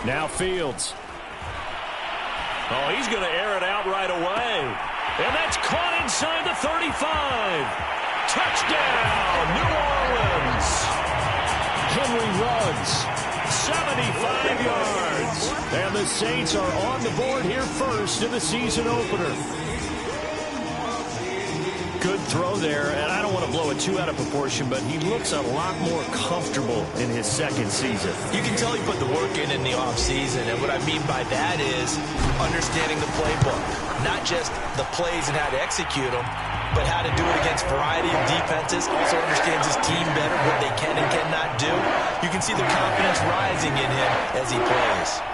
Now Fields. Oh, he's going to air it out right away. And that's caught inside the 35. Touchdown, New Orleans. Henry runs 75 yards. And the Saints are on the board here first in the season opener. Good throw there, and I don't want to blow it too out of proportion, but he looks a lot more comfortable in his second season. You can tell he put the work in the offseason, and what I mean by that is understanding the playbook. Not just the plays and how to execute them, but how to do it against a variety of defenses. Also understands his team better, what they can and cannot do. You can see the confidence rising in him as he plays.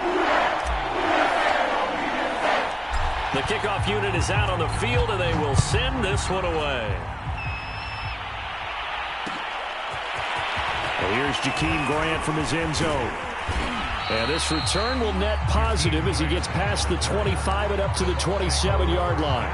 The kickoff unit is out on the field, and they will send this one away. Well, here's Jakeem Grant from his end zone. And this return will net positive as he gets past the 25 and up to the 27-yard line.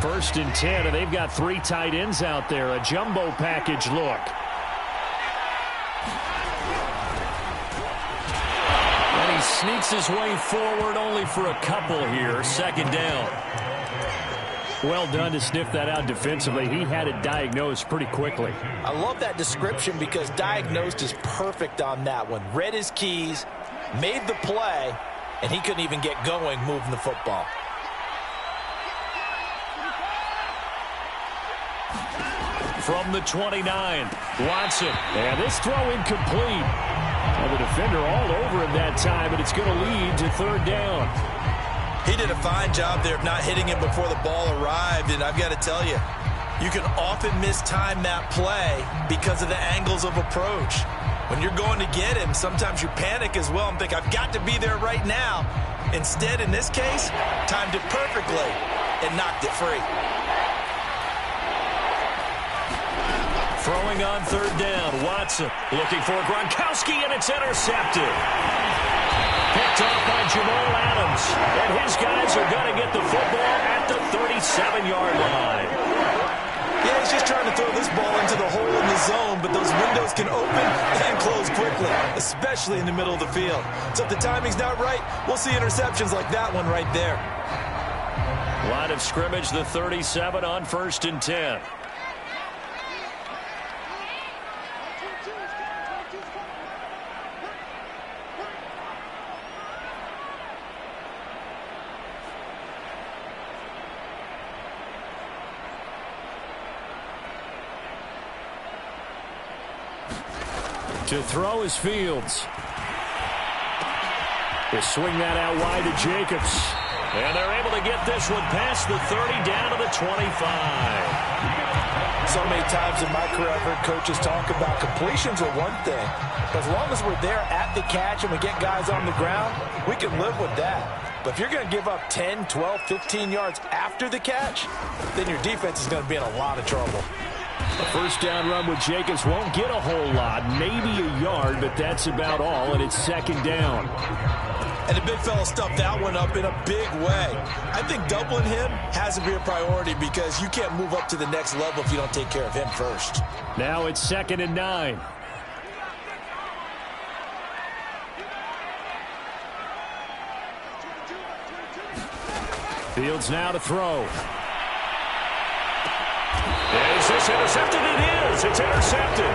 First and 10, and they've got 3 tight ends out there. A jumbo package look. And he sneaks his way forward only for a couple here. Second down. Well done to sniff that out defensively. He had it diagnosed pretty quickly. I love that description because diagnosed is perfect on that one. Read his keys, made the play, and he couldn't even get going moving the football. From the 29, Watson. And this throw incomplete. And the defender all over him that time, and it's going to lead to third down. He did a fine job there of not hitting him before the ball arrived, and I've got to tell you, you can often mistime that play because of the angles of approach. When you're going to get him, sometimes you panic as well and think, I've got to be there right now. Instead, in this case, timed it perfectly and knocked it free. Throwing on third down, Watson looking for Gronkowski, and it's intercepted. Picked off by Jamal Adams, and his guys are going to get the football at the 37-yard line. Yeah, he's just trying to throw this ball into the hole in the zone, but those windows can open and close quickly, especially in the middle of the field. So if the timing's not right, we'll see interceptions like that one right there. Line of scrimmage, the 37 on first and 10. To throw is Fields. They swing that out wide to Jacobs. And they're able to get this one past the 30 down to the 25. So many times in my career I've heard coaches talk about completions are one thing. But as long as we're there at the catch and we get guys on the ground, we can live with that. But if you're going to give up 10, 12, 15 yards after the catch, then your defense is going to be in a lot of trouble. A first down run with Jacobs won't get a whole lot, maybe a yard, but that's about all, and it's second down. And the big fella stuffed that one up in a big way. I think doubling him has to be a priority because you can't move up to the next level if you don't take care of him first. Now it's second and 9. Fields now to throw. Is this intercepted? It is. It's intercepted.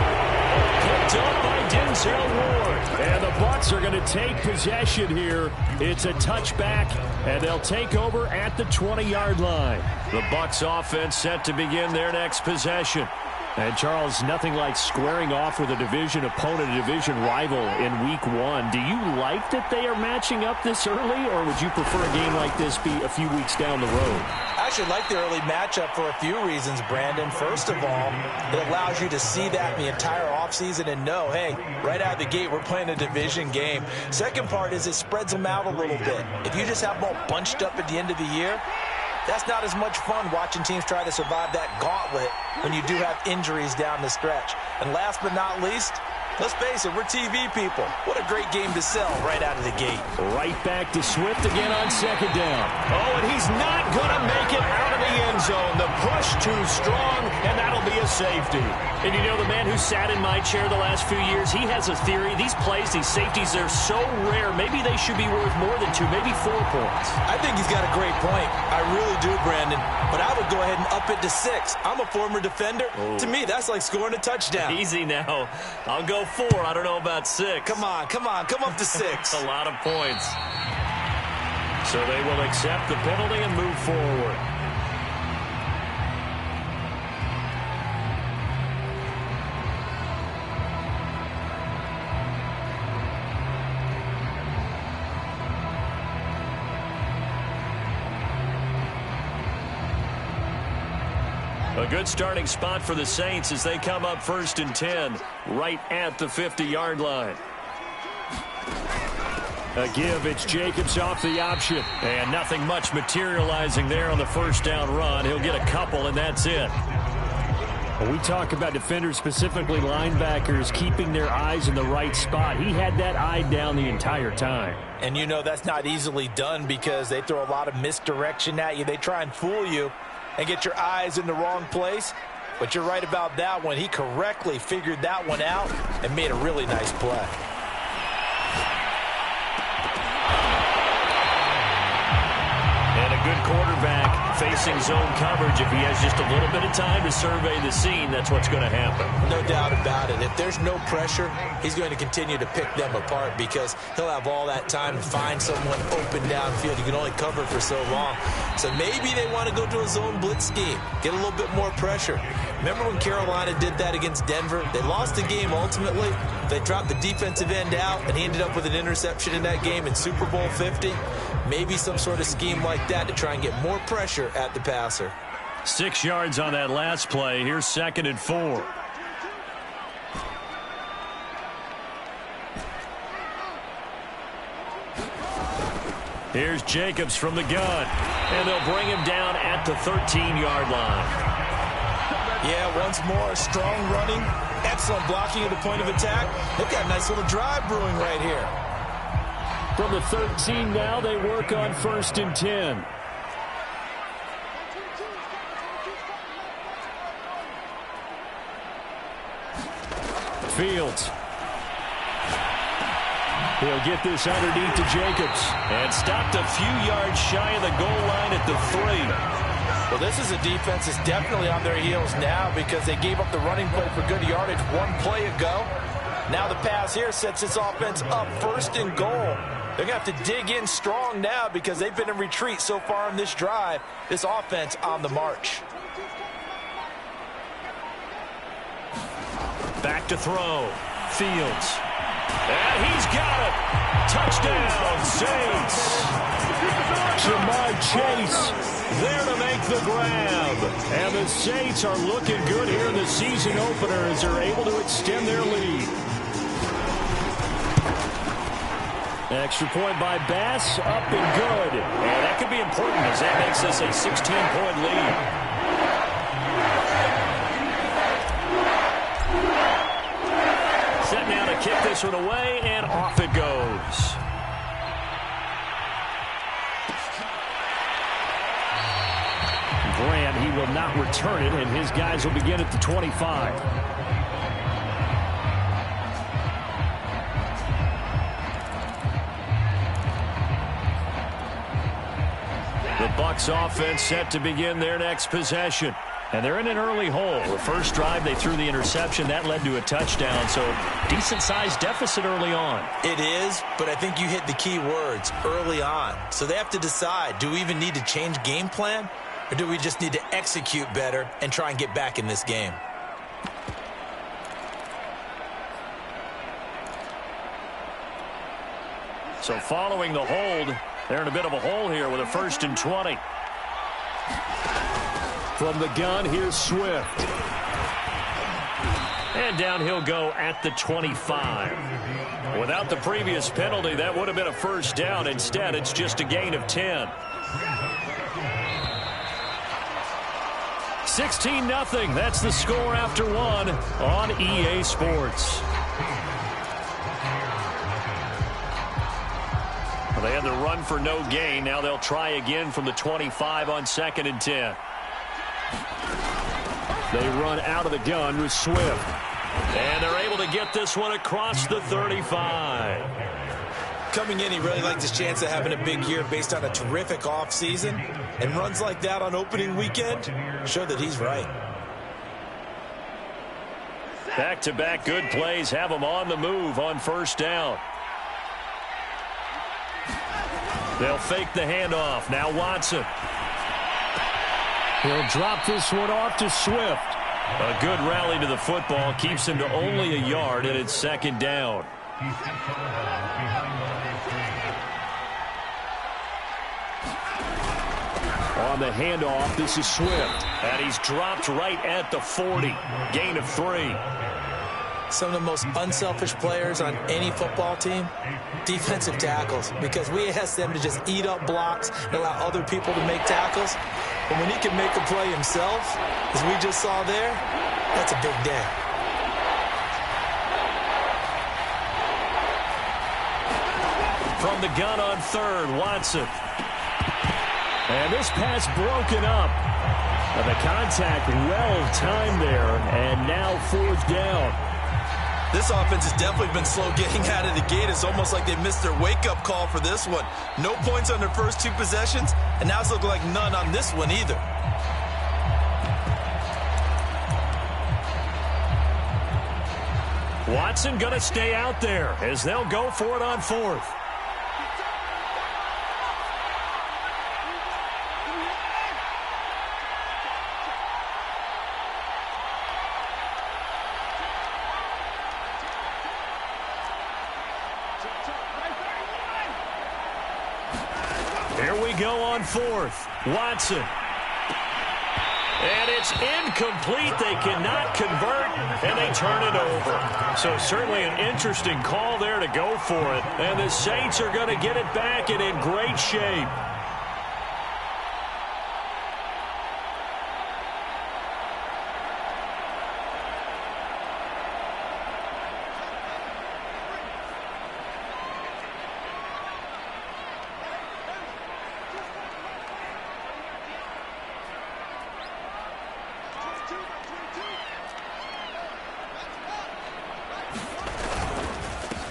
Picked up by Denzel Ward. And the Bucs are going to take possession here. It's a touchback, and they'll take over at the 20-yard line. The Bucs offense set to begin their next possession. And, Charles, nothing like squaring off with a division opponent, a division rival in Week 1. Do you like that they are matching up this early, or would you prefer a game like this be a few weeks down the road? I actually like the early matchup for a few reasons, Brandon. First of all, it allows you to see that the entire offseason and know, hey, right out of the gate, we're playing a division game. Second part is it spreads them out a little bit. If you just have them all bunched up at the end of the year, that's not as much fun watching teams try to survive that gauntlet when you do have injuries down the stretch. And last but not least, Let's face it, we're TV people. What a great game to sell right out of the gate. Right back to Swift again on second down. Oh, and he's not going to make it out of the end zone. The push too strong, and that'll be a safety. And you know, the man who sat in my chair the last few years, he has a theory. These plays, these safeties, they're so rare. Maybe they should be worth more than 2, maybe 4 points. I think he's got a great point. I really do, Brandon. But I would go ahead and up it to 6. I'm a former defender. Oh. To me, that's like scoring a touchdown. Easy now. I'll go 4. I don't know about 6. Come on. Come up to 6. A lot of points. So they will accept the penalty and move forward. A good starting spot for the Saints as they come up 1st and 10, right at the 50-yard line. A give, it's Jacobs off the option. And nothing much materializing there on the first down run. He'll get a couple, and that's it. When we talk about defenders, specifically linebackers, keeping their eyes in the right spot, he had that eye down the entire time. And you know that's not easily done because they throw a lot of misdirection at you. They try and fool you and get your eyes in the wrong place. But you're right about that one. He correctly figured that one out and made a really nice play. And a good quarterback facing zone coverage. If he has just a little bit of time to survey the scene, that's what's going to happen. No doubt about it. If there's no pressure, he's going to continue to pick them apart because he'll have all that time to find someone open downfield. You can only cover for so long. So maybe they want to go to a zone blitz scheme, get a little bit more pressure. Remember when Carolina did that against Denver? They lost the game ultimately. They dropped the defensive end out, and he ended up with an interception in that game in Super Bowl 50. Maybe some sort of scheme like that to try and get more pressure at the passer. 6 yards on that last play. Here's 2nd and 4. Here's Jacobs from the gun. And they'll bring him down at the 13-yard line. Yeah, once more, strong running, excellent blocking at the point of attack. They've got a nice little drive brewing right here. From the 13 now, they work on 1st and 10. Fields. He'll get this underneath to Jacobs. And stopped a few yards shy of the goal line at the 3. Well, this is a defense that's definitely on their heels now because they gave up the running play for good yardage 1 play ago. Now the pass here sets this offense up 1st and goal. They're going to have to dig in strong now because they've been in retreat so far in this drive. This offense on the march. Back to throw. Fields. And he's got it. Touchdown, Saints. Jamar Chase there to make the grab. And the Saints are looking good here in the season opener as they're able to extend their lead. Extra point by Bass, up and good. And that could be important as that makes this a 16-point lead. Set now to kick this one away, and off it goes. Grant, he will not return it, and his guys will begin at the 25. The Bucs offense set to begin their next possession. And they're in an early hole. The first drive, they threw the interception. That led to a touchdown, so decent-sized deficit early on. It is, but I think you hit the key words, early on. So they have to decide, do we even need to change game plan? Or do we just need to execute better and try and get back in this game? So following the hold, they're in a bit of a hole here with a 1st and 20. From the gun, here's Swift. And down he'll go at the 25. Without the previous penalty, that would have been a 1st down. Instead, it's just a gain of 10. 16-0. That's the score after 1 on EA Sports. They had the run for no gain. Now they'll try again from the 25 on 2nd and 10. They run out of the gun with Swift. And they're able to get this one across the 35. Coming in, he really liked his chance of having a big year based on a terrific offseason. And runs like that on opening weekend show that he's right. Back-to-back good plays have them on the move on 1st down. They'll fake the handoff. Now Watson. He'll drop this one off to Swift. A good rally to the football keeps him to only a yard, and it's 2nd down. On the handoff, this is Swift. And he's dropped right at the 40. Gain of 3. Some of the most unselfish players on any football team, defensive tackles, because we ask them to just eat up blocks and allow other people to make tackles. But when he can make a play himself, as we just saw there, that's a big day. From the gun on 3rd, Watson. And this pass broken up. And the contact well timed there, and now 4th down. This offense has definitely been slow getting out of the gate. It's almost like they missed their wake-up call for this one. No points on their first 2 possessions, and now it's looking like none on this one either. Watson going to stay out there as they'll go for it on 4th. Here we go on 4th. Watson. And it's incomplete. They cannot convert, and they turn it over. So certainly an interesting call there to go for it. And the Saints are going to get it back and in great shape.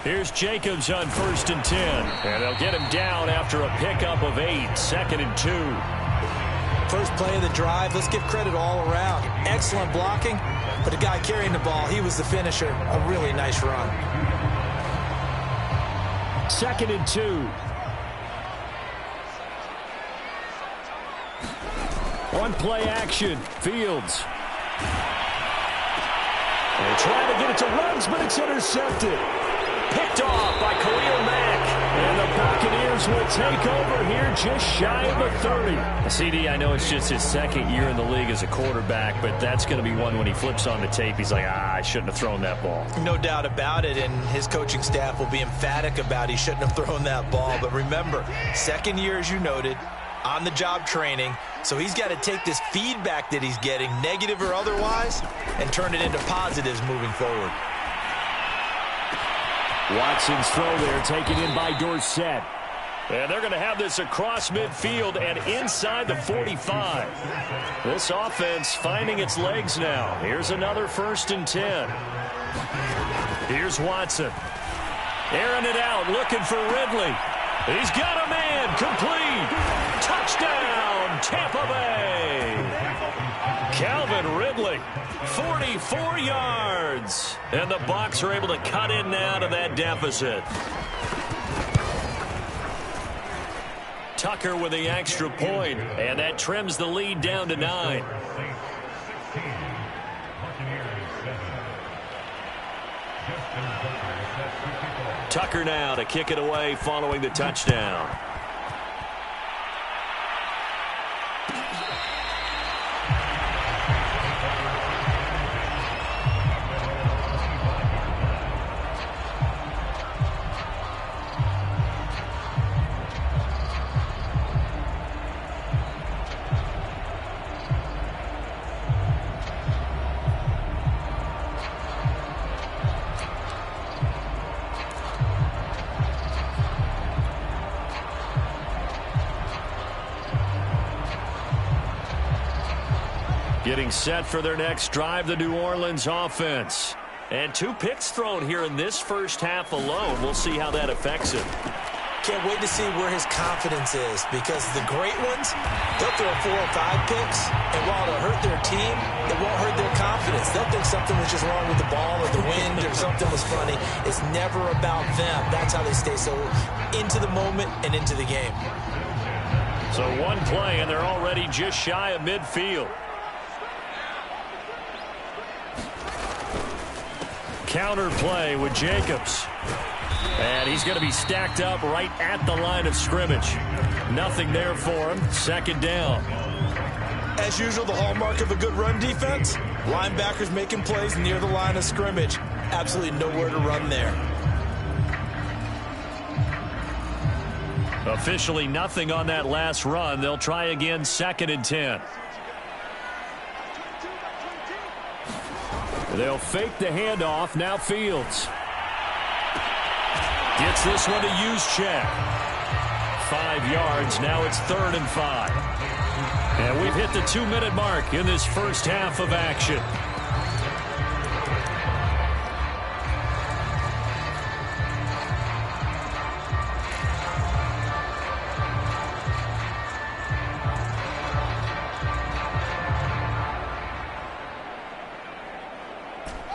Here's Jacobs on 1st and 10. And they'll get him down after a pickup of 8. 2nd and 2. First play of the drive. Let's give credit all around. Excellent blocking. But the guy carrying the ball, he was the finisher. A really nice run. 2nd and 2. On play action. Fields. They're trying to get it to Ruggs, but it's intercepted. Picked off by Khalil Mack. And the Buccaneers will take over here just shy of a 30. CD, I know it's just his 2nd year in the league as a quarterback, but that's going to be one when he flips on the tape. He's like, I shouldn't have thrown that ball. No doubt about it, and his coaching staff will be emphatic about he shouldn't have thrown that ball. But remember, 2nd year, as you noted, on-the-job training. So he's got to take this feedback that he's getting, negative or otherwise, and turn it into positives moving forward. Watson's throw there taken in by Dorsett. And they're going to have this across midfield and inside the 45. This offense finding its legs now. Here's another 1st and 10. Here's Watson. Airing it out, looking for Ridley. He's got a man, complete. Touchdown, Tampa Bay. Calvin Ridley, 44 yards. And the Bucs are able to cut in now to that deficit. Tucker with the extra point, and that trims the lead down to 9. Tucker now to kick it away following the touchdown. Getting set for their next drive, the New Orleans offense. And 2 picks thrown here in this first half alone. We'll see how that affects him. Can't wait to see where his confidence is, because the great ones, they'll throw 4 or 5 picks, and while it'll hurt their team, it won't hurt their confidence. They'll think something was just wrong with the ball or the wind or something was funny. It's never about them. That's how they stay so into the moment and into the game. So 1 play, and they're already just shy of midfield. Counter play with Jacobs. And he's going to be stacked up right at the line of scrimmage. Nothing there for him. 2nd down. As usual, the hallmark of a good run defense, linebackers making plays near the line of scrimmage. Absolutely nowhere to run there. Officially nothing on that last run. They'll try again, 2nd and 10. They'll fake the handoff. Now Fields. Gets this one to Juszczyk. 5 yards. Now it's 3rd and 5. And we've hit the 2-minute mark in this first half of action.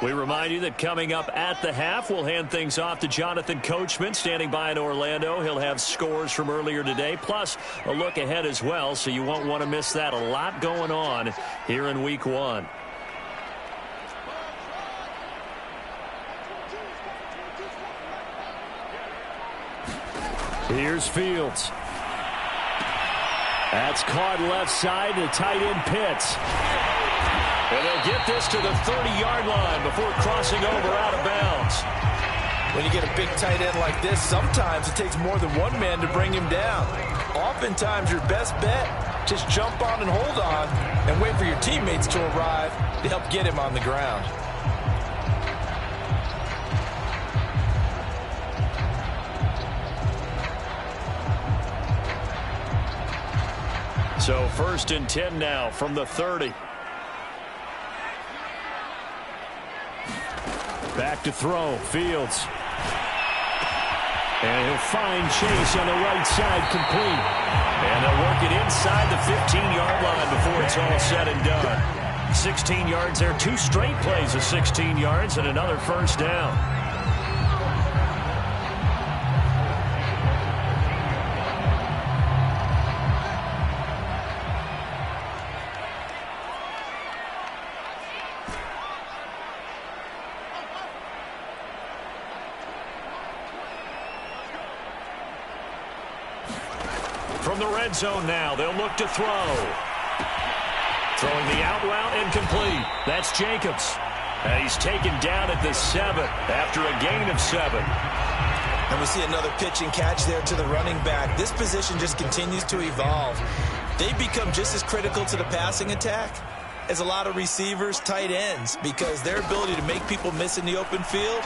We remind you that coming up at the half, we'll hand things off to Jonathan Coachman, standing by in Orlando. He'll have scores from earlier today, plus a look ahead as well, so you won't want to miss that. A lot going on here in Week 1. Here's Fields. That's caught left side to tight end Pitts. And they'll get this to the 30-yard line before crossing over out of bounds. When you get a big tight end like this, sometimes it takes more than one man to bring him down. Oftentimes, your best bet, just jump on and hold on and wait for your teammates to arrive to help get him on the ground. So 1st and 10 now from the 30. Back to throw, Fields. And he'll find Chase on the right side, complete. And they'll work it inside the 15-yard line before it's all said and done. 16 yards there, 2 straight plays of 16 yards and another 1st down. From the red zone now, they'll look to throw. Throwing the out route incomplete. That's Jacobs. And he's taken down at the 7 after a gain of 7. And we see another pitch and catch there to the running back. This position just continues to evolve. They become just as critical to the passing attack as a lot of receivers, tight ends, because their ability to make people miss in the open field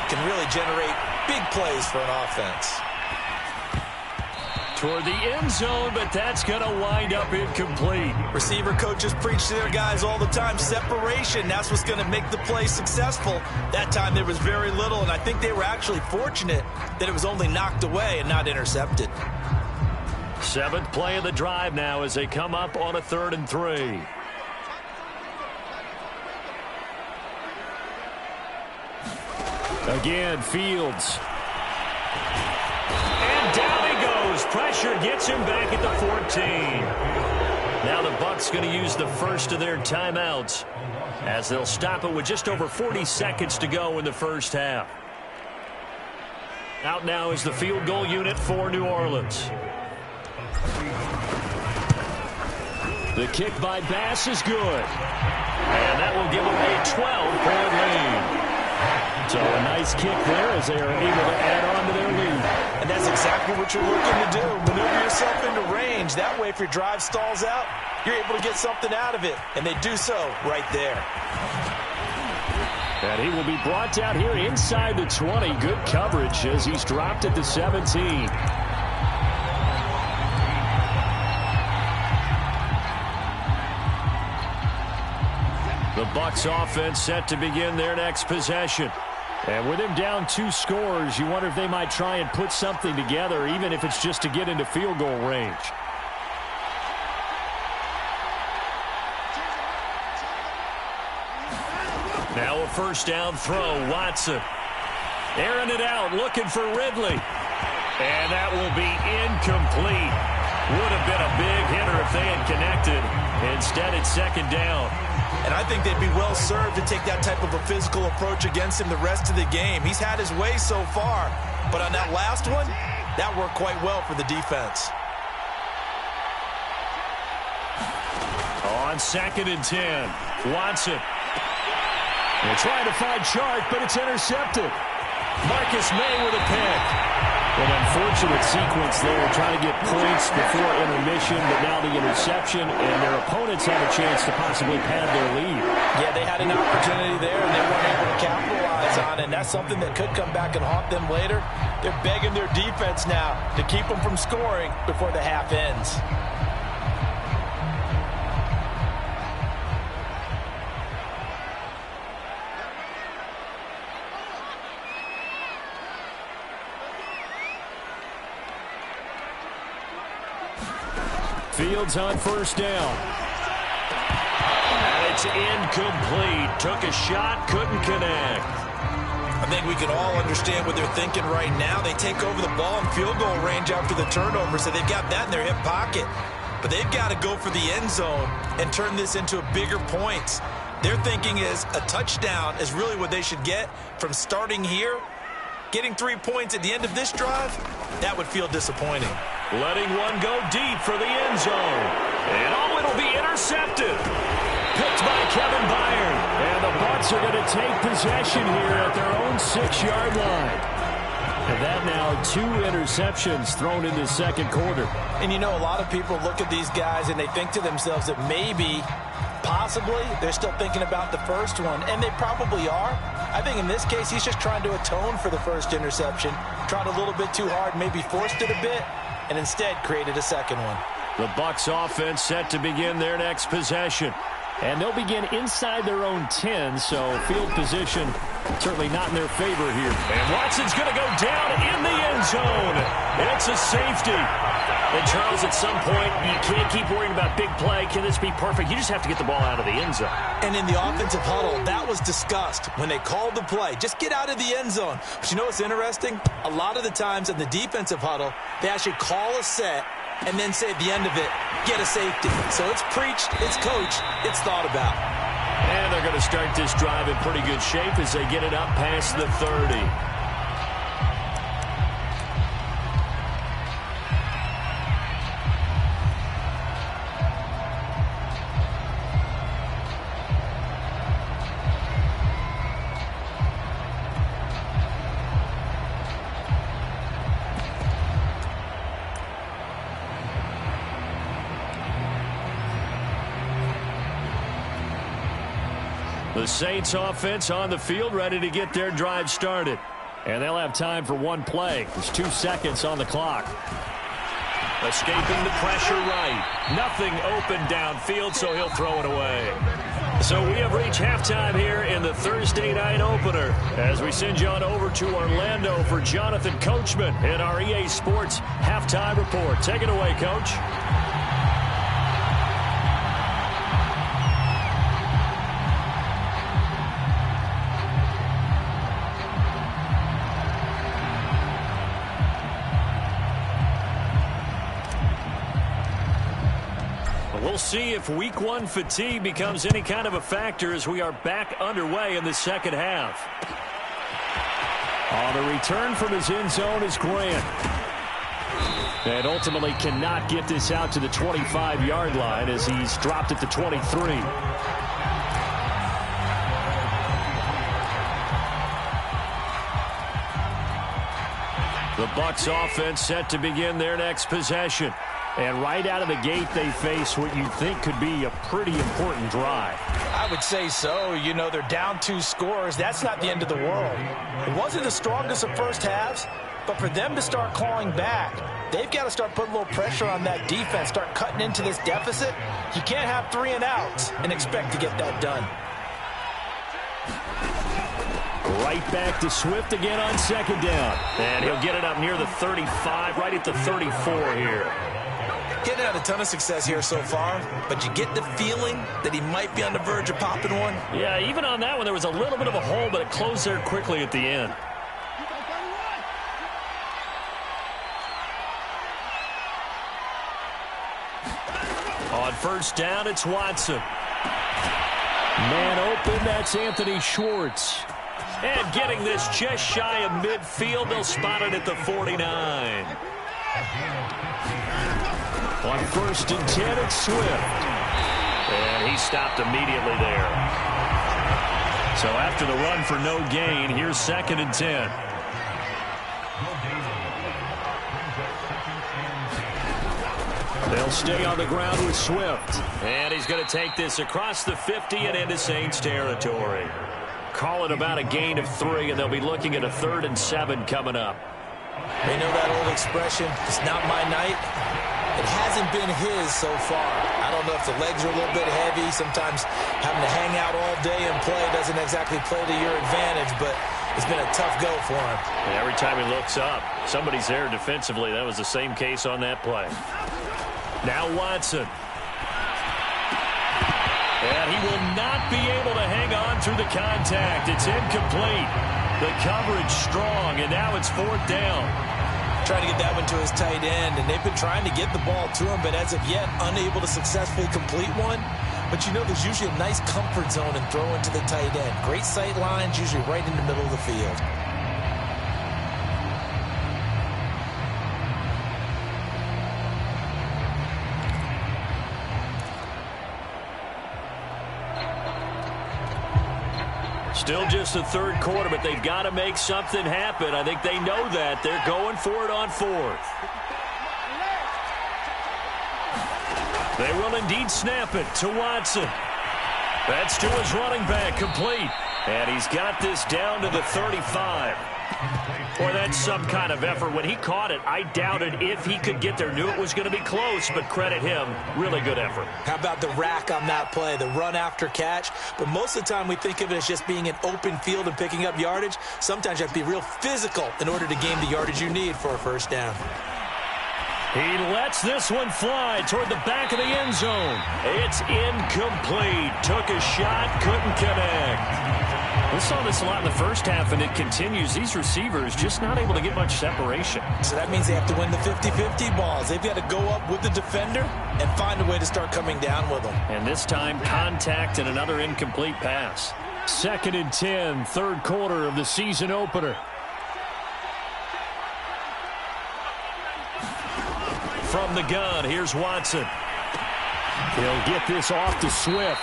can really generate big plays for an offense. Toward the end zone, but that's going to wind up incomplete. Receiver coaches preach to their guys all the time, separation. That's what's going to make the play successful. That time there was very little, and I think they were actually fortunate that it was only knocked away and not intercepted. 7th play of the drive now as they come up on a 3rd and 3. Again, Fields. And down he goes. Pressure gets him back at the 14. Now the Bucs going to use the first of their timeouts as they'll stop it with just over 40 seconds to go in the first half. Out now is the field goal unit for New Orleans. The kick by Bass is good. And that will give them a 12-point lead. So a nice kick there as they are able to add on to their lead. And that's exactly what you're looking to do. Maneuver yourself into range. That way, if your drive stalls out, you're able to get something out of it. And they do so right there. And he will be brought down here inside the 20. Good coverage as he's dropped at the 17. Bucs offense set to begin their next possession. And with him down 2 scores, you wonder if they might try and put something together, even if it's just to get into field goal range. Now a first down throw, Watson. Airing it out, looking for Ridley. And that will be incomplete. Would have been a big hitter if they had connected. Instead, it's second down. And I think they'd be well served to take that type of a physical approach against him the rest of the game. He's had his way so far. But on that last one, that worked quite well for the defense. On 2nd and 10, Watson. They're trying to find Chark, but it's intercepted. Marcus May with a pick. An unfortunate sequence there, trying to get points before intermission, but now the interception, and their opponents have a chance to possibly pad their lead. Yeah, they had an opportunity there, and they weren't able to capitalize on it, and that's something that could come back and haunt them later. They're begging their defense now to keep them from scoring before the half ends. Fields on first down. And it's incomplete. Took a shot, couldn't connect. I think we can all understand what they're thinking right now. They take over the ball in field goal range after the turnover, so they've got that in their hip pocket. But they've got to go for the end zone and turn this into a bigger points. Their thinking is a touchdown is really what they should get from starting here. Getting 3 points at the end of this drive, that would feel disappointing. Letting one go deep for the end zone. And it'll be intercepted. Picked by Kevin Byard. And the Bucs are going to take possession here at their own 6-yard line. And that now 2 interceptions thrown in the second quarter. And you know, a lot of people look at these guys and they think to themselves that maybe, possibly, they're still thinking about the first one. And they probably are. I think in this case, he's just trying to atone for the first interception. Tried a little bit too hard, maybe forced it a bit, and instead created a second one. The Bucs offense set to begin their next possession. And they'll begin inside their own 10, so field position certainly not in their favor here. And Watson's going to go down in the end zone. It's a safety. And Charles, at some point, you can't keep worrying about big play. Can this be perfect? You just have to get the ball out of the end zone. And in the offensive huddle, that was discussed when they called the play. Just get out of the end zone. But you know what's interesting? A lot of the times in the defensive huddle, they actually call a set and then say at the end of it, get a safety. So it's preached, it's coached, it's thought about. And they're going to start this drive in pretty good shape as they get it up past the 30. The Saints offense on the field, ready to get their drive started. And they'll have time for one play. There's 2 seconds on the clock. Escaping the pressure right. Nothing open downfield, so he'll throw it away. So we have reached halftime here in the Thursday night opener as we send you on over to Orlando for Jonathan Coachman in our EA Sports halftime report. Take it away, Coach. We'll see if week 1 fatigue becomes any kind of a factor as we are back underway in the second half. On the return from his end zone is Grant. And ultimately cannot get this out to the 25-yard line as he's dropped at the 23. The Bucs offense set to begin their next possession. And right out of the gate, they face what you think could be a pretty important drive. I would say so. You know, they're down 2 scores. That's not the end of the world. It wasn't the strongest of first halves, but for them to start clawing back, they've got to start putting a little pressure on that defense, start cutting into this deficit. You can't have 3 and outs and expect to get that done. Right back to Swift again on second down. And he'll get it up near the 35, right at the 34 here. Getting out a ton of success here so far, but you get the feeling that he might be on the verge of popping one. Yeah, even on that one, there was a little bit of a hole, but it closed there quickly at the end. On first down, it's Watson. Man open, that's Anthony Schwartz. And getting this just shy of midfield, they'll spot it at the 49. On first and 10, it's Swift. And he stopped immediately there. So after the run for no gain, here's second and 10. They'll stay on the ground with Swift. And he's going to take this across the 50 and into Saints territory. Call it about a gain of 3, and they'll be looking at a 3rd and 7 coming up. They know that old expression, it's not my night. It hasn't been his so far. I don't know if the legs are a little bit heavy. Sometimes having to hang out all day and play doesn't exactly play to your advantage, but it's been a tough go for him. And every time he looks up, somebody's there defensively. That was the same case on that play. Now Watson. And he will not be able to hang on through the contact. It's incomplete. The coverage strong, and now it's 4th down. Trying to get that one to his tight end, and they've been trying to get the ball to him, but as of yet, unable to successfully complete one. But you know there's usually a nice comfort zone in throwing to the tight end. Great sight lines, usually right in the middle of the field. Still just the 3rd quarter, but they've got to make something happen. I think they know that. They're going for it on 4th. They will indeed snap it to Watson. That's to his running back, complete. And he's got this down to the 35. Boy, that's some kind of effort. When he caught it, I doubted if he could get there. Knew it was going to be close, but credit him. Really good effort. How about the rack on that play, the run after catch? But most of the time we think of it as just being an open field and picking up yardage. Sometimes you have to be real physical in order to gain the yardage you need for a first down. He lets this one fly toward the back of the end zone. It's incomplete. Took a shot, couldn't connect. We saw this a lot in the first half, and it continues. These receivers just not able to get much separation. So that means they have to win the 50-50 balls. They've got to go up with the defender and find a way to start coming down with them. And this time, contact and another incomplete pass. 2nd and 10, 3rd quarter of the season opener. From the gun, here's Watson. He'll get this off to Swift.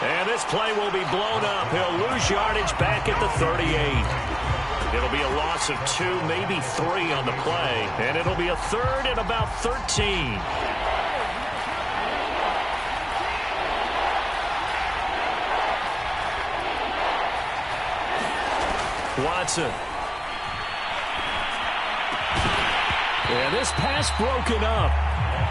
And this play will be blown up. He'll lose yardage back at the 38. It'll be a loss of 2, maybe 3 on the play. And it'll be a 3rd and about 13. Watson. And this pass broken up.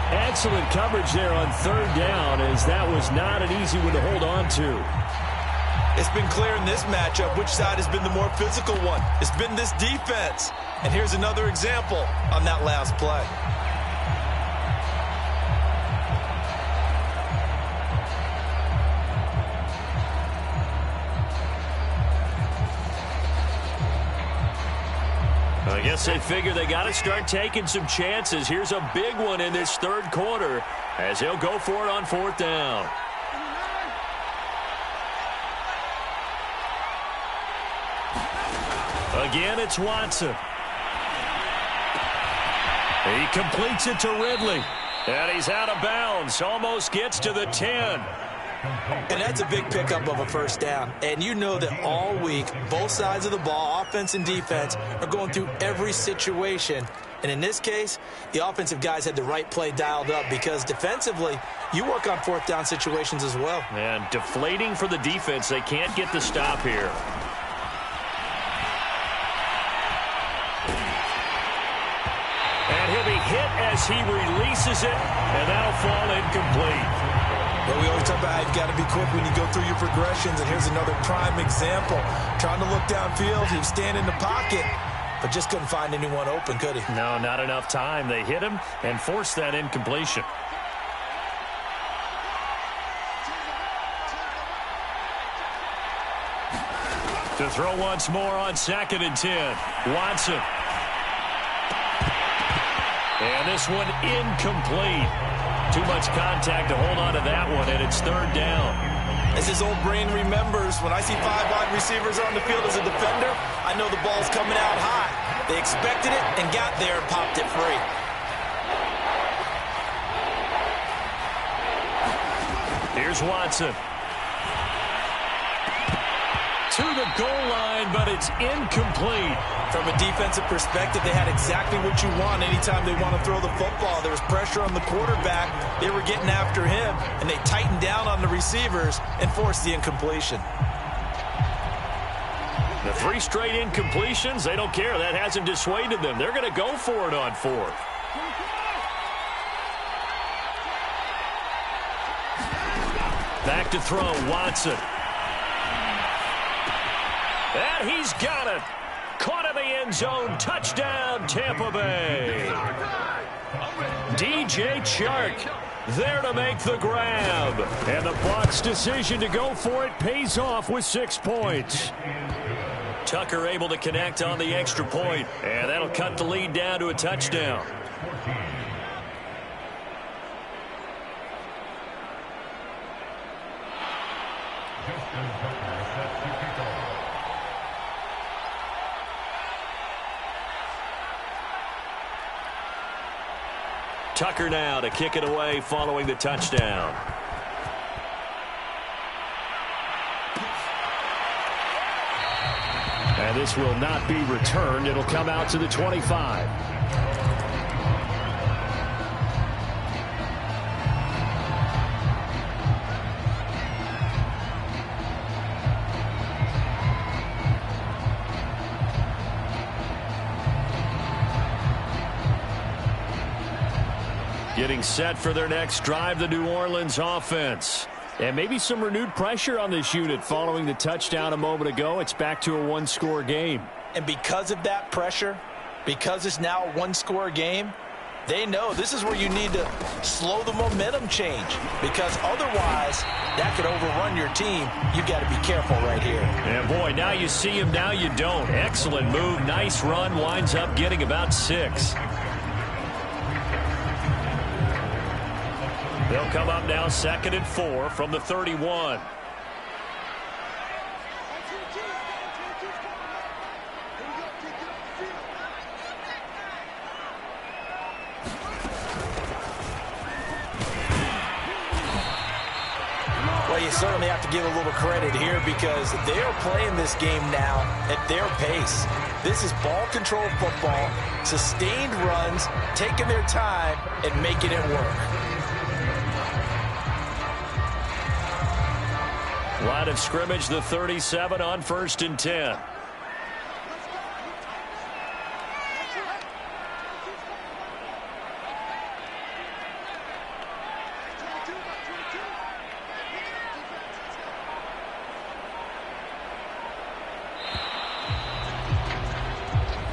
Excellent coverage there on 3rd down, as that was not an easy one to hold on to. It's been clear in this matchup which side has been the more physical one. It's been this defense. And here's another example on that last play. I guess they figure they got to start taking some chances. Here's a big one in this 3rd quarter as he'll go for it on 4th down. Again, it's Watson. He completes it to Ridley. And he's out of bounds. Almost gets to the 10. And that's a big pickup of a first down. And you know that all week, both sides of the ball, offense and defense, are going through every situation. And in this case, the offensive guys had the right play dialed up because defensively, you work on 4th down situations as well. And deflating for the defense. They can't get the stop here. And he'll be hit as he releases it, and that'll fall incomplete. Well, we always talk about how you've got to be quick when you go through your progressions, and here's another prime example. Trying to look downfield, he was standing in the pocket, but just couldn't find anyone open, could he? No, not enough time. They hit him and forced that incompletion. To throw once more on 2nd and 10. Watson. And this one incomplete. Too much contact to hold on to that one, and it's 3rd down. As his old brain remembers, when I see 5 wide receivers on the field as a defender, I know the ball's coming out high. They expected it and got there and popped it free. Here's Watson. To the goal line, but it's incomplete. From a defensive perspective, they had exactly what you want anytime they want to throw the football. There was pressure on the quarterback. They were getting after him, and they tightened down on the receivers and forced the incompletion. The 3 straight incompletions, they don't care. That hasn't dissuaded them. They're going to go for it on 4th. Back to throw, Watson. And he's got it. Caught in the end zone. Touchdown, Tampa Bay. DJ Chark there to make the grab. And the Bucs' decision to go for it pays off with 6 points. Tucker able to connect on the extra point. And that'll cut the lead down to a touchdown. Tucker now to kick it away following the touchdown. And this will not be returned. It'll come out to the 25. Getting set for their next drive, the New Orleans offense. And maybe some renewed pressure on this unit following the touchdown a moment ago. It's back to a 1-score game. And because of that pressure, because it's now a 1-score game, they know this is where you need to slow the momentum change. Because otherwise, that could overrun your team. You've got to be careful right here. And boy, now you see him, now you don't. Excellent move, nice run, winds up getting about 6. They'll come up now 2nd and 4 from the 31. Well, you certainly have to give a little credit here because they are playing this game now at their pace. This is ball control football, sustained runs, taking their time and making it work. Line of scrimmage, the 37 on 1st and 10.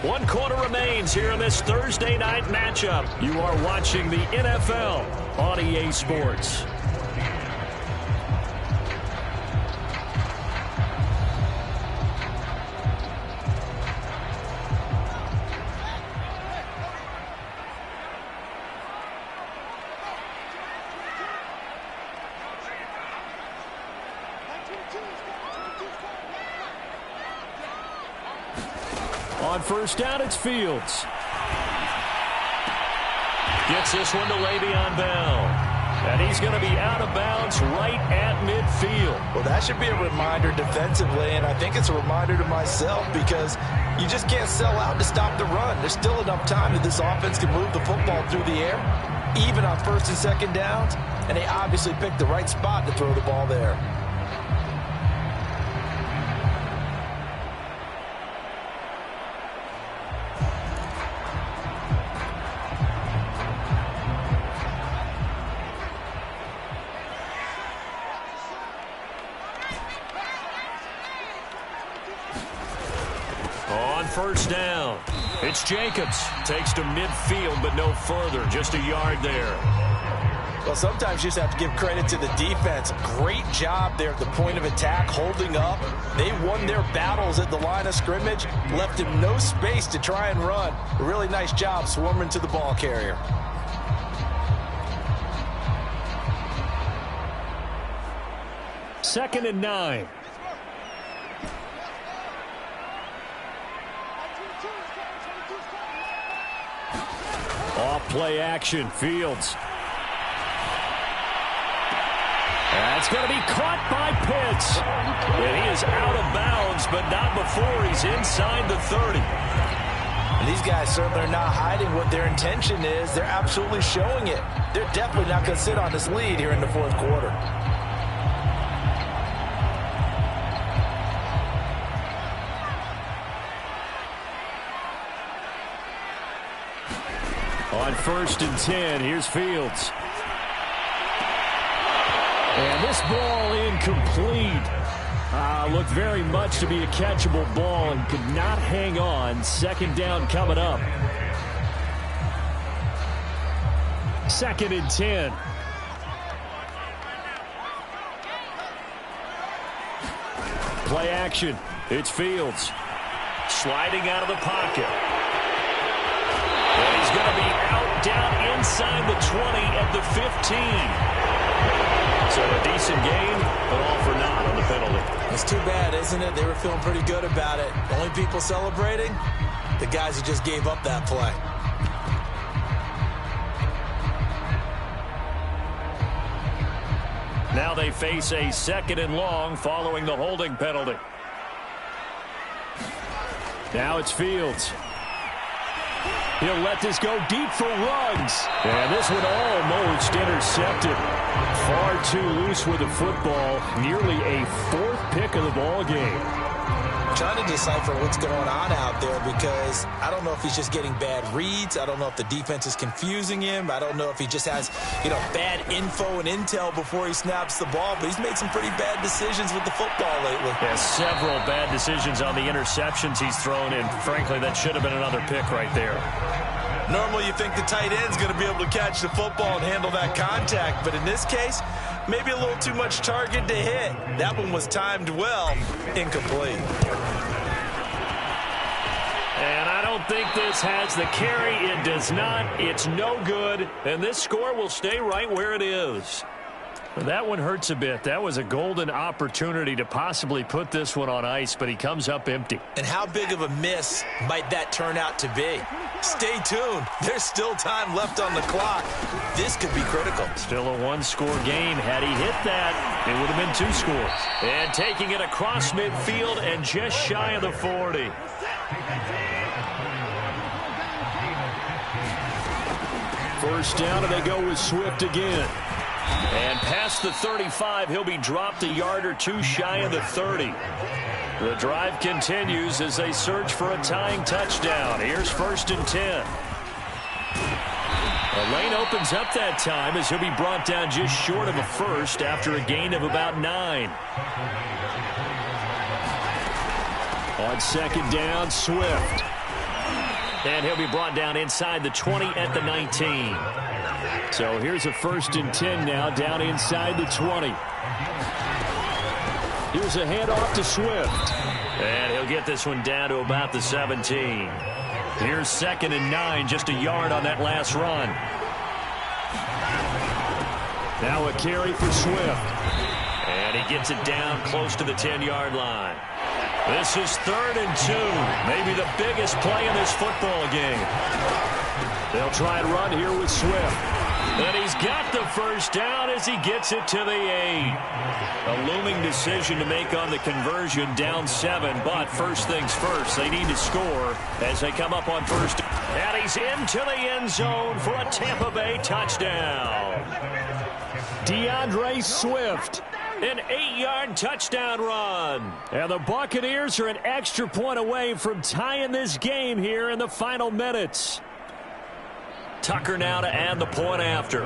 One quarter remains here in this Thursday night matchup. You are watching the NFL on EA Sports. On 1st down, it's Fields. Gets this one to Le'Veon Bell. And he's going to be out of bounds right at midfield. Well, that should be a reminder defensively, and I think it's a reminder to myself because you just can't sell out to stop the run. There's still enough time that this offense can move the football through the air, even on 1st and 2nd downs, and they obviously picked the right spot to throw the ball there. first down. It's Jacobs. Takes to midfield, but no further. Just a yard there. Well, sometimes you just have to give credit to the defense. Great job there at the point of attack, holding up. They won their battles at the line of scrimmage, left him no space to try and run. A really nice job swarming to the ball carrier. Second and 9. Off play action, Fields. That's going to be caught by Pitts. And he is out of bounds, but not before he's inside the 30. And these guys certainly are not hiding what their intention is. They're absolutely showing it. They're definitely not going to sit on this lead here in the fourth quarter. On first and 10, here's Fields. And this ball incomplete. Looked very much to be a catchable ball and could not hang on. Second down coming up. Second and 10. Play action. It's Fields. Sliding out of the pocket. And he's going to be out down inside the 20 at the 15. So a decent game, but all for naught on the penalty. It's too bad, isn't it? They were feeling pretty good about it. Only people celebrating, the guys who just gave up that play. Now they face a second and long following the holding penalty. Now it's Fields. He'll let this go deep for Ruggs. And this one almost intercepted. Far too loose with the football. Nearly a fourth pick of the ball game. Trying to decipher what's going on out there because I don't know if he's just getting bad reads. I don't know if the defense is confusing him. I don't know if he just has, bad info and intel before he snaps the ball. But he's made some pretty bad decisions with the football lately. Yeah, several bad decisions on the interceptions he's thrown, and frankly, that should have been another pick right there. Normally, you think the tight end's going to be able to catch the football and handle that contact. But in this case, maybe a little too much target to hit. That one was timed well, incomplete. And I don't think this has the carry. It does not. It's no good. And this score will stay right where it is. That one hurts a bit. That was a golden opportunity to possibly put this one on ice, but he comes up empty. And how big of a miss might that turn out to be? Stay tuned. There's still time left on the clock. This could be critical. Still a one-score game. Had he hit that, it would have been 2 scores. And taking it across midfield and just shy of the 40. First down, and they go with Swift again. And past the 35, he'll be dropped a yard or 2 shy of the 30. The drive continues as they search for a tying touchdown. Here's first and 10. The lane opens up that time as he'll be brought down just short of a first after a gain of about 9. On second down, Swift. And he'll be brought down inside the 20 at the 19. So here's a first and 10 now, down inside the 20. Here's a handoff to Swift. And he'll get this one down to about the 17. Here's second and 9, just a yard on that last run. Now a carry for Swift. And he gets it down close to the 10-yard line. This is third and 2, maybe the biggest play in this football game. They'll try and run here with Swift. And he's got the first down as he gets it to the 8. A looming decision to make on the conversion, down 7. But first things first, they need to score as they come up on first. And he's into the end zone for a Tampa Bay touchdown. DeAndre Swift. An 8-yard touchdown run. And the Buccaneers are an extra point away from tying this game here in the final minutes. Tucker now to add the point after.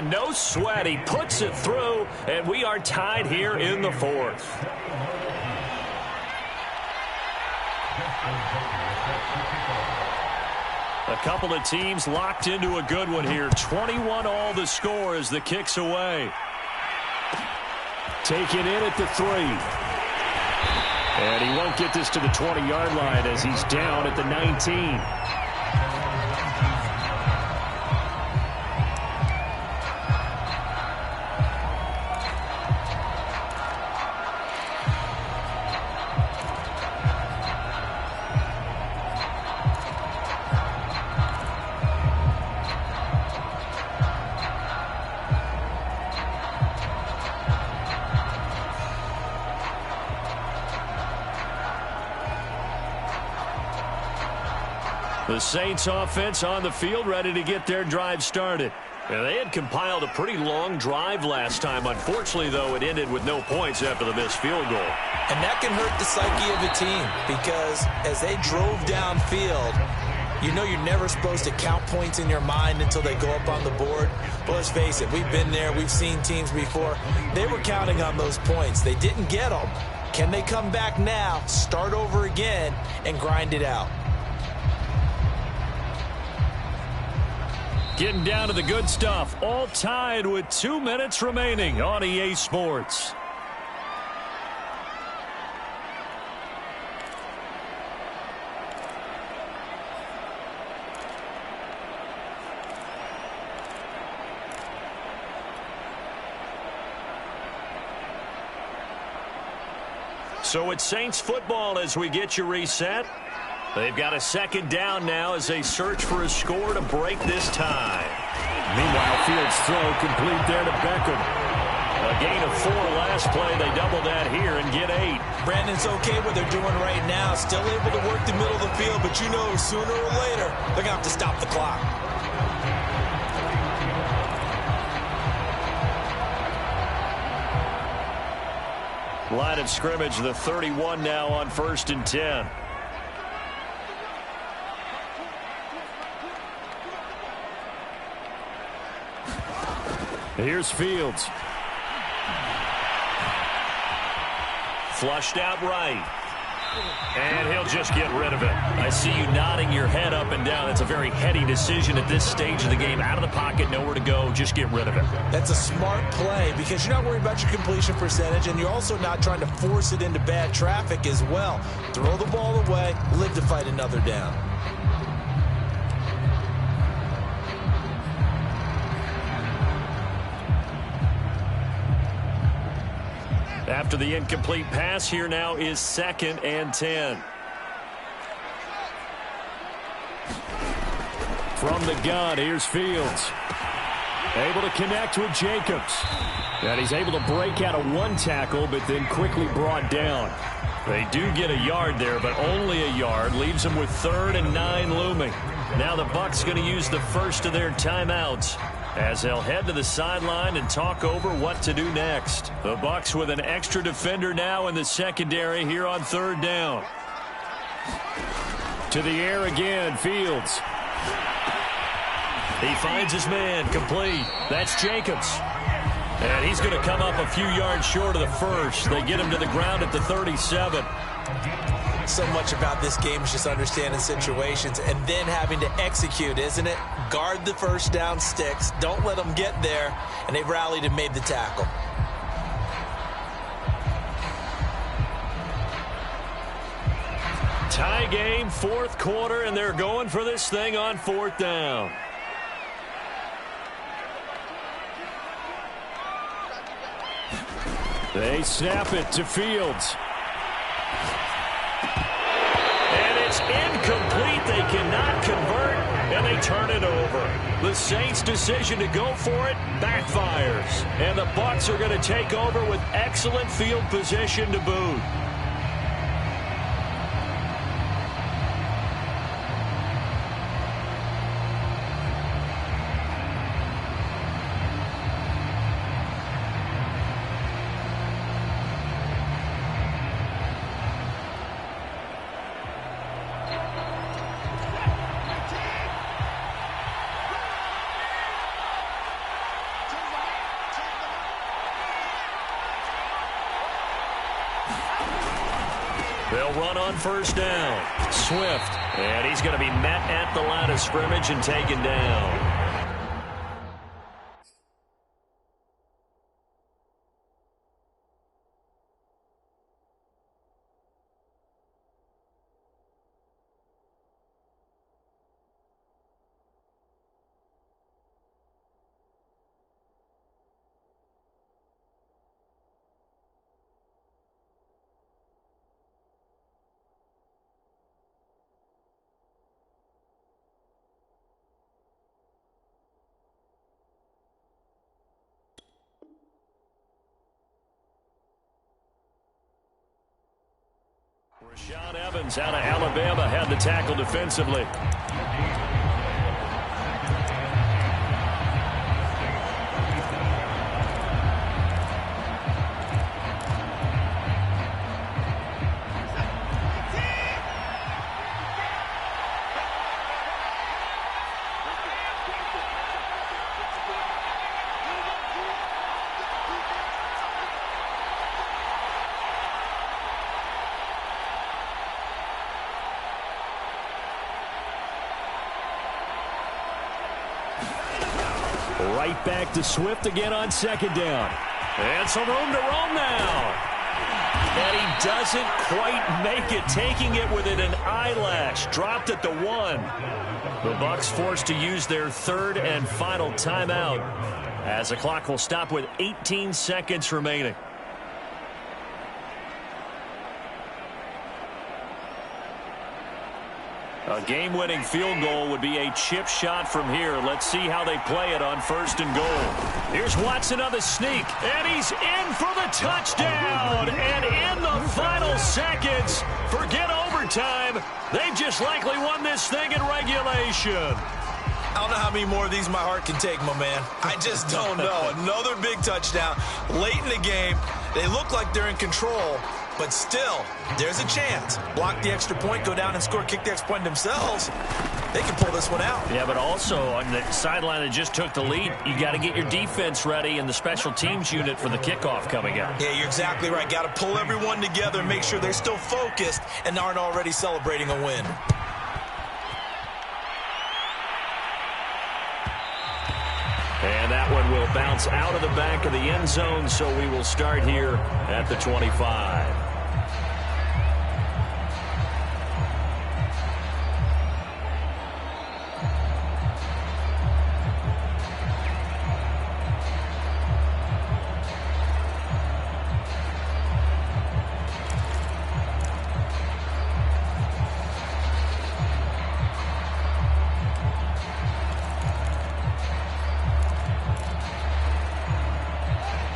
And no sweat. He puts it through, and we are tied here in the fourth. A couple of teams locked into a good one here. 21 all the score as the kick's away. Taken in at the 3. And he won't get this to the 20-yard line as he's down at the 19. The Saints offense on the field, ready to get their drive started. And they had compiled a pretty long drive last time. Unfortunately, though, it ended with no points after the missed field goal. And that can hurt the psyche of a team because as they drove downfield, you know you're never supposed to count points in your mind until they go up on the board. But let's face it, we've been there. We've seen teams before. They were counting on those points. They didn't get them. Can they come back now, start over again, and grind it out? Getting down to the good stuff. All tied with 2 minutes remaining on EA Sports. So it's Saints football as we get you reset. They've got a second down now as they search for a score to break this tie. Meanwhile, Fields' throw complete there to Beckham. A gain of 4 last play. They double that here and get 8. Brandon's okay what they're doing right now. Still able to work the middle of the field, but you know sooner or later they're going to have to stop the clock. Line of scrimmage, the 31 now on 1st and 10. Here's Fields. Flushed out right. And he'll just get rid of it. I see you nodding your head up and down. It's a very heady decision at this stage of the game. Out of the pocket, nowhere to go. Just get rid of it. That's a smart play because you're not worried about your completion percentage, and you're also not trying to force it into bad traffic as well. Throw the ball away, live to fight another down. After the incomplete pass, here now is 2nd and 10. From the gun, here's Fields. Able to connect with Jacobs. And he's able to break out of 1 tackle, but then quickly brought down. They do get a yard there, but only a yard. Leaves them with 3rd and 9 looming. Now the Bucs going to use the first of their timeouts as they'll head to the sideline and talk over what to do next. The Bucs with an extra defender now in the secondary here on 3rd down. To the air again, Fields. He finds his man, complete. That's Jacobs. And he's going to come up a few yards short of the first. They get him to the ground at the 37. So much about this game is just understanding situations and then having to execute, isn't it? Guard the first down sticks. Don't let them get there. And they rallied and made the tackle. Tie game, 4th quarter, and they're going for this thing on 4th down. They snap it to Fields. And it's incomplete. They cannot convert, and they turn it over. The Saints' decision to go for it backfires. And the Bucs are going to take over with excellent field position to boot. They'll run on first down. Swift, and he's going to be met at the line of scrimmage and taken down. Rashaan Evans out of Alabama had the tackle defensively. Right back to Swift again on second down. And some room to roam now. And he doesn't quite make it, taking it within an eyelash. Dropped at the 1. The Bucs forced to use their third and final timeout as the clock will stop with 18 seconds remaining. A game-winning field goal would be a chip shot from here. Let's see how they play it on first and goal. Here's Watson on the sneak, and he's in for the touchdown. And in the final seconds, forget overtime. They've just likely won this thing in regulation. I don't know how many more of these my heart can take, my man. I just don't know. Another big touchdown late in the game. They look like they're in control, but still, there's a chance. Block the extra point, go down and score, kick the extra point themselves. They can pull this one out. Yeah, but also on the sideline that just took the lead, you got to get your defense ready and the special teams unit for the kickoff coming up. Yeah, you're exactly right. Got to pull everyone together and make sure they're still focused and aren't already celebrating a win. And that one will bounce out of the back of the end zone, so we will start here at the 25.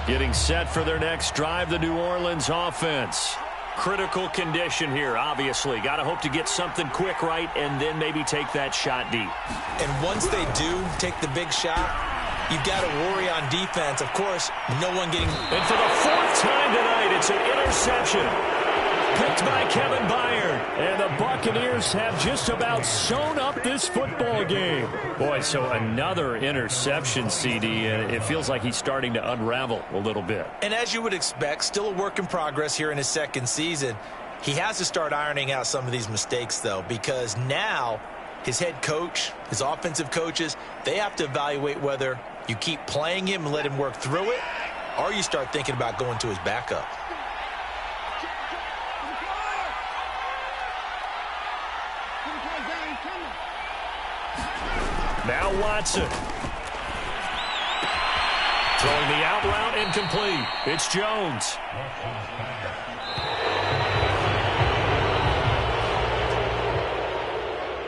Getting set for their next drive, the New Orleans offense. Critical condition here, obviously. Got to hope to get something quick right and then maybe take that shot deep. And once they do take the big shot, you've got to worry on defense. Of course, no one getting... And for the 4th time tonight, it's an interception. Picked by Kevin Byard. And the Buccaneers have just about sewn up this football game. Boy, so another interception, CD, and it feels like he's starting to unravel a little bit. And as you would expect, still a work in progress here in his second season. He has to start ironing out some of these mistakes, though, because now his head coach, his offensive coaches, they have to evaluate whether you keep playing him and let him work through it, or you start thinking about going to his backup. Now Watson. Throwing the out route incomplete. It's Jones.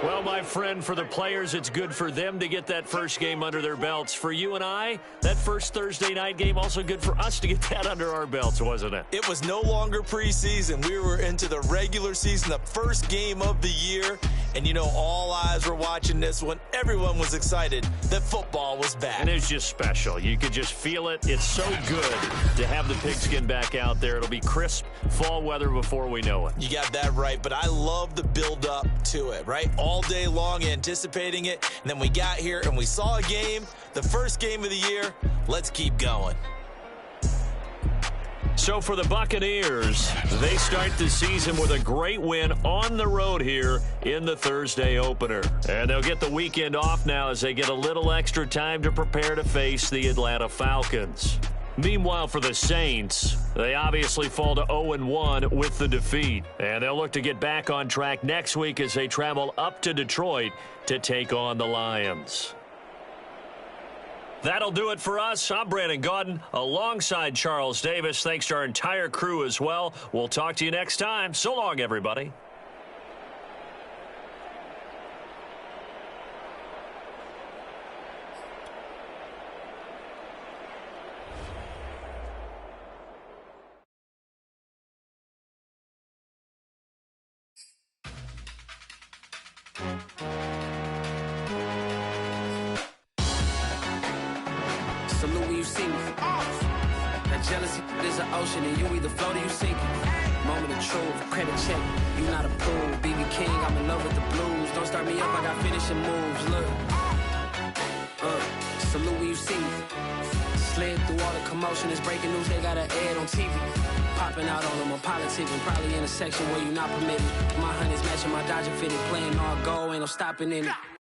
Well, my friend, for the players, it's good for them to get that first game under their belts. For you and I, that first Thursday night game, also good for us to get that under our belts, wasn't it? It was no longer preseason. We were into the regular season, the first game of the year. And, you know, all eyes were watching this one. Everyone was excited that football was back. And it was just special. You could just feel it. It's so good to have the pigskin back out there. It'll be crisp fall weather before we know it. You got that right, but I love the build-up to it, right? All day long anticipating it, and then we got here and we saw a game, the first game of the year. Let's keep going. So for the Buccaneers, they start the season with a great win on the road here in the Thursday opener. And they'll get the weekend off now as they get a little extra time to prepare to face the Atlanta Falcons. Meanwhile, for the Saints, they obviously fall to 0-1 with the defeat. And they'll look to get back on track next week as they travel up to Detroit to take on the Lions. That'll do it for us. I'm Brandon Gaudin alongside Charles Davis. Thanks to our entire crew as well. We'll talk to you next time. So long, everybody. Salute when you see me. That jealousy is an ocean, and you either float or you sink it. Moment of truth, credit check. You not approved. BB King, I'm in love with the blues. Don't start me up, I got finishing moves. Look. Salute when you see me. Slid through all the commotion. It's breaking news, they got an ad on TV. Popping out on them, I'm politicking. Probably in a section where you not permitted. My honey's matching my Dodger fitted. Playing all go, ain't no stopping in it.